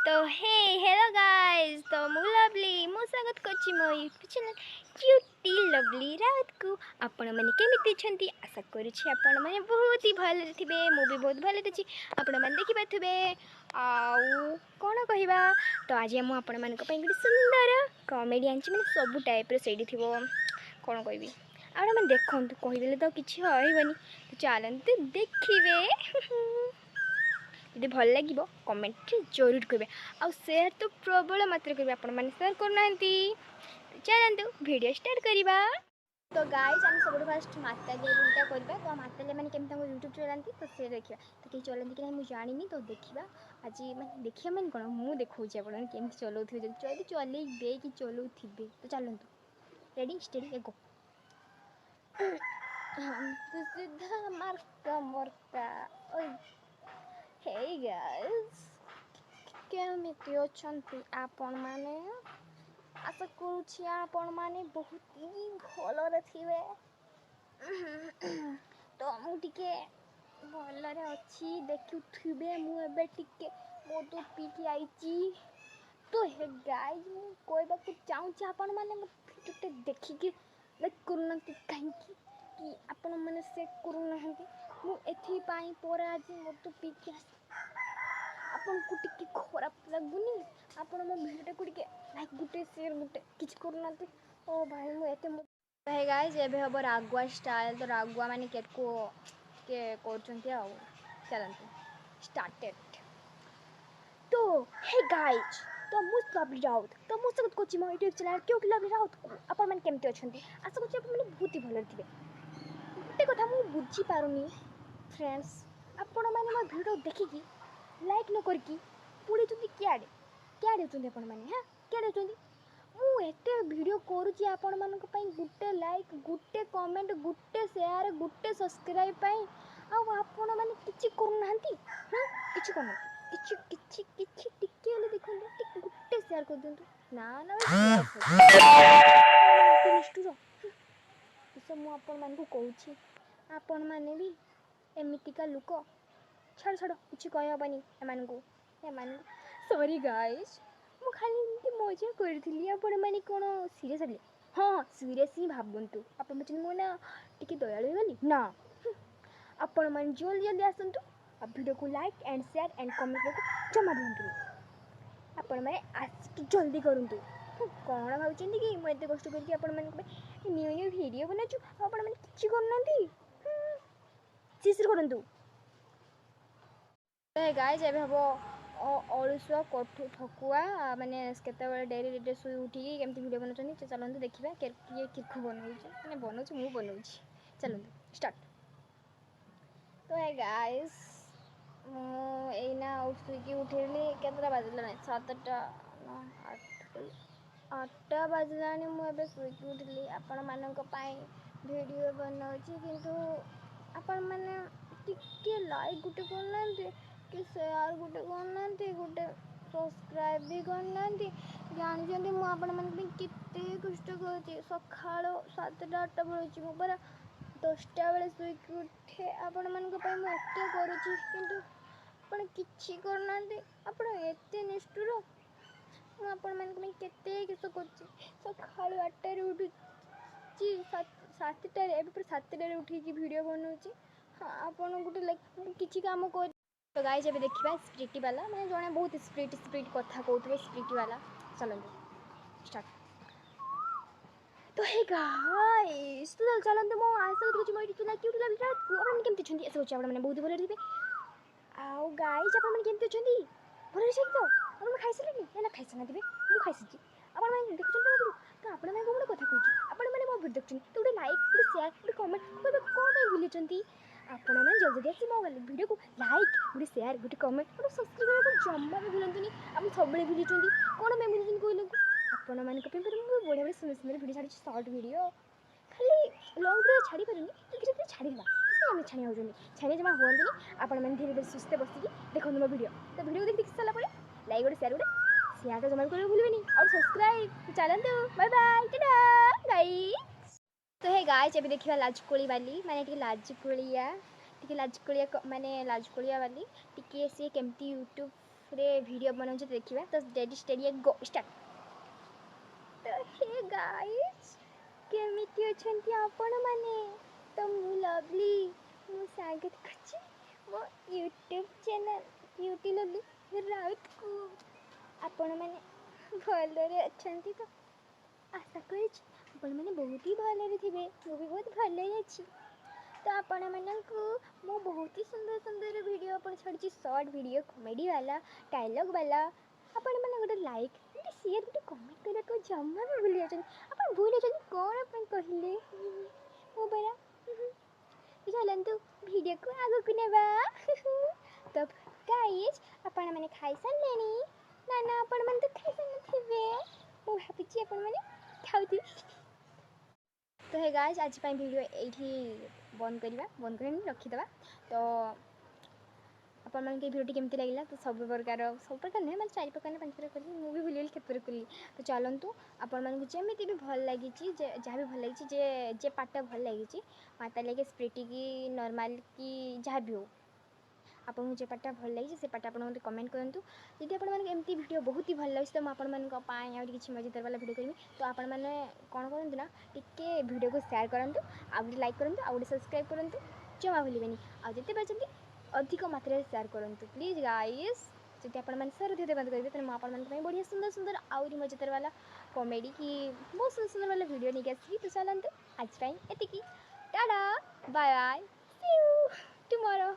तो हे hello guys, तो मु लवली मु स्वागत करछि मो YouTube channel cutie lovely Raut को। आपण माने केमिति छंती? आशा करूछि आपण माने बहुत ही भले थिबे। मु भी बहुत भले अछि। आपण माने देखि पाथुबे आउ कोन कहिबा। तो आज मु आपण मान को पई गुडी सुंदर कॉमेडी आंछि, माने सब टाइप रो सेडी थिबो। कोन कहबी आपण माने देखंतु, कहि देले तो किछि होइबनी। तो चलंतु देखिबे। यदि भल लगे कमेंट जरूर करेंगे आ शेयर तो प्रबल मात्रा करेंगे। आपण मैंने शेयर करना चलते वीडियो स्टार्ट करवा। तो गाइस आम सब फास्ट माताली रीलटा करवा। तो माताली मैंने केमती यूट्यूब चलाती तो से देखा तो कहीं चलाती कि ना मुझे जानी। तो देखा आज मैंने देखिए मैंने कौन मुझे देखा आपड़ी केमती चलाऊ चल दे कि चलाऊ थे। तो चलतु रेडी स्टेडी गो। सीधा मार्का मरका हे गाइस केमिति अछंती आपण माने? आशा करूछि आपण माने बहुत ही भलरे थिबे। तो मु टिके भलरे अछि देखुथिबे। मु एबे टिके मोदो पीकी आइची। तो हे गाइस मु कोइबा को चाहूछि आपण माने भिडियो देखिके लाइक करूना कहीं कि आपण माने से करूना हंती। मु एथि पाई पोरा आज मोदो पीकी आपन को टिके खराब लगुनी? आपन मो वीडियो को टिके लाइक गुटे शेयर गुटे किछ करूना। ओ भाई मु एते हे गाइस एबे हबो रागुआ स्टाइल। तो रागुआ माने केट को के करचंती आ चलंती स्टार्टेड। तो हे गाइस तो मु लवली राउत तो मु स्वागत करछि मो यूट्यूब चैनल क्योंकि लवली राउत को। आपन माने केमते अछंती? आशा करछि आपन माने बहुत ही भलो थिबे। गुटे कथा मु बुझी पारुनी फ्रेंड्स, आपन माने मो वीडियो देखिकी लाइक न करकी पुणी तुंदी क्याडे होचंदी आपण माने? हां क्याडे होचंदी? मु एते वीडियो करूची आपण मानक पई गुटे लाइक गुटे कमेंट गुटे शेयर गुटे सब्सक्राइब पई आ आपण माने किछि करू नाहंती। हां किछि करना किछि टिके ले देखंतु टिक गुटे शेयर कर दियंतु ना निष्ठुर इसे मु आपण मान को कहूची। आपण माने भी एमितिका लुक छाड़ किसी कहबनी एमान सॉरी गाइस मु खाली एमती मजा करथिली। आपण माने कोन सीरियस हले? हां सीरियस ही भाबंतु। आपण मचन मो ना टिके दयालु गली ना। आपण माने जल्दी आसंतु आ वीडियो को like and share and comment को जमा भंतु। आपण माने आस्क जल्दी करंतु। कोन भाउचंदी कि मु एते कष्ट करके आपण माने न्यू वीडियो बनाचु आपण माने किछि करनंती। सीरियस करंतु। गाइस एबे हबो अळुसुआ कठु ठकुआ माने केते बेले डेरी सुई उठी केमती वीडियो बनउछनी। चलंतु देखिबा किए किखु बनउछ माने बनउछ मु बनउछ। चलंतु स्टार्ट। तो हे गाइस मु एना सुई की उठेली केतरा बाजला नै 7टा 8टा बाजलानी। मु एबे सुई की उठली आपण मानक पई वीडियो बनउछ किंतु आपण माने टिके लाइक गुटे करनांती कि शेयर गुटे करनांती गुटे सब्सक्राइब भी करनांती। जानिछंती मु आपण मन पे किते कष्ट करछि। सखाळो 7टा 8टा बळछि मु पर 10टा बेले सुई की उठे आपण मन को पई मु एते करूछि किंतु आपण किछि करनांती। आपण एते निष्ठुर मु आपण मन को केते किस करछि। सखाळो 8टा रे उठुछि 7टा रे एबे पर 7टा रे उठी की वीडियो बनउछि। हां आपण गुटे लाइक किछि काम कर। तो गाइस एबे देखिबा स्प्रिटी वाला माने जने बहुत स्प्रिट कथा कहउथबे स्प्रिटी वाला। चलंतु स्टार्ट। तो हे गाइस तो चलंतु मो आशा करछि मो यूट्यूब चैनल क्यूटी लवली रात को आपण केमति छंती? ऐसे होछि आपण माने बहुत भले रिबे। आउ गाइस आपण माने केमति छंती? भले छै तो आपण खाइसलेनी ना खाइसना दिबे मु खाइसछि। आपण माने देखछन तो तो आपण माने कोन कथा कहछि। आपण माने मो वीडियो देखछन तो गुटे लाइक गुटे शेयर गुटे कमेंट कोन कोन भूली छंती। आपण माने जल्दी आसी मो वीडियो को लाइक गुटे शेयर गुटे कमेंट गुटे सब्सक्राइब को जम्मा भी भूलंतुनी। आपण सबले भूली छंती कोन में भूली छन कोइलो। आपण माने को पे मु बडे बडे सुंदर वीडियो छाडी शॉर्ट वीडियो खाली लॉन्ग वीडियो छाडी परनी तो धीरे छाडीबा किसी हम छाडी होजनी छाडी जमा होंतनी। आपण माने धीरे धीरे सुस्ते बसिकी देखन मो वीडियो। तो वीडियो देख साला परे लाइक गुटे शेयर तो जमा कर भूलबेनी और सब्सक्राइब। चलंतु बाय बाय टाटा गाइस। तो हे गाइस एबे देखिबा लाजकोली वाली माने टिके लाजकोलिया माने लाजकोलिया वाली टिके से केमती यूट्यूब रे वीडियो बनाऊँ देखिए तो डेडी स्टेडी गो स्टार्ट। तो हे गाइस केमिति अछंती आपण माने तो मु लवली मु स्वागत करछि मो YouTube channel beauty lovely Raut को। आपण माने भलरे अछंती तो आशा करिछि आपण माने बहुत ही भलरे थिबे। मु भी बहुत भलरे अछि। तो आपण मानकु मु बहुत ही सुंदर सुंदर वीडियो अपन छड़छि शॉर्ट वीडियो कॉमेडी वाला डायलॉग वाला। आपण माने गोटे लाइक गोटे शेयर गोटे कमेंट करे को जम्मा भी भूली जाछन। आपण भूली जाछन कोन अपन कहिले मो बरा चलंतु वीडियो को आगो को नेबा। तो गाइस आपण माने खाइ सनलेनी ना ना आपण माने तो खाइ सन थिबे मु भाबिछि आपण माने खाउथि। तो हे गाइस आज पाई वीडियो एठी बंद करनी रखीदबा। तो अपन मन के वीडियो केमती लागला तो सब प्रकार नहीं मतलब 4 प्रकार 5 प्रकार करी मु भी भूली केते करी। तो चलंतु अपन मन को जेमिति भी भल लागी जहाँ भी भल लागी जे पार्ट भल लागी माता लगे स्प्रिटी की नॉर्मल की जहाँ भी हो आपको जो पार्टा भल लगी से पार्ट आप कमेंट करूँ। जदि आपमती वीडियो बहुत ही भल लगे तो मुझे किसी मजेदार वाला वीडियो करी। तो आपण मैंने कौन करूँ ना टिके वीडियो को शेयर करूँ आउटे लाइक करूँ आउटे सब्सक्राइब करूँ जमा भूलें आते पार्टी अधिक मात्रा शेयर करूँ प्लीज गाइस। जब आप शेयर देते बंद करेंगे तो मुझे बढ़िया सुंदर सुंदर आउरी मजेदार वाला कॉमेडी की बहुत सुंदर सुंदर वाला वीडियो नहीं आसवी। तो चलते आज टाइम एतिकी tata bye bye see you tomorrow.